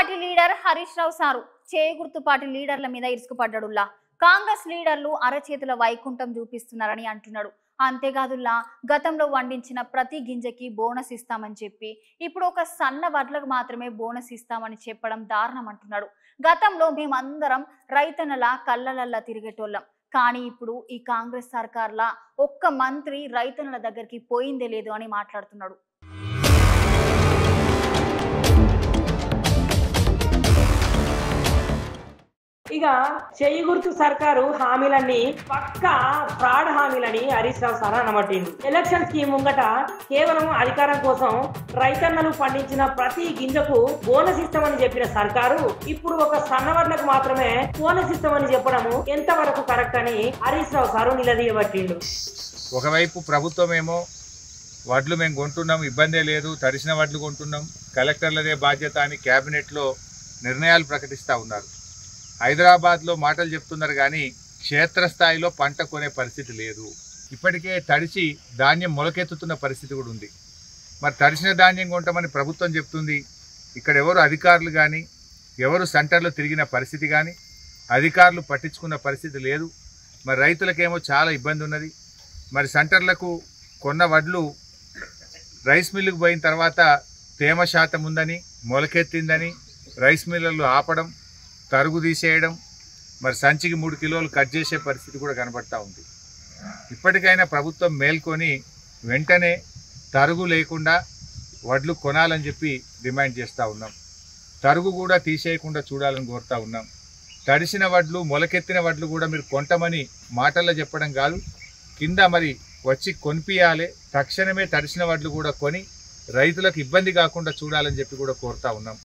Party leader Harish Rao sir చేగుర్తు party లీడర్ల మీద ఇరుసుకుపడ్డాడుల్లా. కాంగ్రెస్ లీడర్లు అరచేతుల వైకుంఠం చూపిస్తున్నారని అంటున్నాడు. అంతేకాదుల్లా గతంలో వండించిన ప్రతి గింజకి బోనస్ ఇస్తామని చెప్పి ఇప్పుడు ఒక సన్న వడ్లకు మాత్రమే బోనస్ ఇస్తామని చెప్పడం దారుణం అంటున్నాడు. గతంలో మేమందరం రైతన్నల కళ్ళలల్లా తిరిగేటోళ్ళం, కానీ ఇప్పుడు ఈ కాంగ్రెస్ సర్కార్లా ఒక్క మంత్రి రైతన్నల దగ్గరికి పోయిందే లేదు అని మాట్లాడుతున్నాడు. ఇక చెయ్యి గుర్తు సర్కారు హామీలన్నీ పక్కా fraud హామీలని Harish Rao sir అనబట్టిండు. Election scheme ముంగట కేవలం అధికారం కోసం రైతన్నలు పండించిన ప్రతి గింజకు బోనస్ ఇస్తామని చెప్పిన సర్కారు ఇప్పుడు ఒక సన్నవడ్లకు మాత్రమే బోనస్ ఇస్తామని చెప్పడము ఎంతవరకు కరెక్ట్ అని హరీష్ రావు సారు నిలదీయబట్టిండు. ఒకవైపు ప్రభుత్వం ఏమో వడ్లు మేము కొంటున్నాం, ఇబ్బందే లేదు, తడిసిన వడ్లు కొంటున్నాం, కలెక్టర్లదే బాధ్యత అని క్యాబినెట్లో నిర్ణయాలు ప్రకటిస్తూ ఉన్నారు. హైదరాబాద్లో మాటలు చెప్తున్నారు కానీ క్షేత్రస్థాయిలో పంట కొనే పరిస్థితి లేదు. ఇప్పటికే తడిచి ధాన్యం మొలకెత్తుతున్న పరిస్థితి కూడా ఉంది. మరి తడిసిన ధాన్యం కొంటామని ప్రభుత్వం చెప్తుంది. ఇక్కడ ఎవరు అధికారులు కానీ ఎవరు సెంటర్లో తిరిగిన పరిస్థితి కానీ అధికారులు పట్టించుకున్న పరిస్థితి లేదు. మరి రైతులకేమో చాలా ఇబ్బంది ఉన్నది. మరి సెంటర్లకు కొన్న వడ్లు రైస్ మిల్లుకు పోయిన తర్వాత తేమ శాతం ఉందని మొలకెత్తిందని రైస్ మిల్లులు ఆపడం, తరుగు తీసేయడం, మరి సంచికి 3 కిలోలు కట్ చేసే పరిస్థితి కూడా కనబడతా ఉంది. ఇప్పటికైనా ప్రభుత్వం మేల్కొని వెంటనే తరుగు లేకుండా వడ్లు కొనాలని చెప్పి డిమాండ్ చేస్తూ ఉన్నాం. తరుగు కూడా తీసేయకుండా చూడాలని కోరుతూ ఉన్నాం. తడిసిన వడ్లు మొలకెత్తిన వడ్లు కూడా మీరు కొంటమని మాటల్లో చెప్పడం కాదు, కింద మరి వచ్చి కొనిపియాలి. తక్షణమే తడిసిన వడ్లు కూడా కొని రైతులకు ఇబ్బంది కాకుండా చూడాలని చెప్పి కూడా కోరుతూ ఉన్నాం.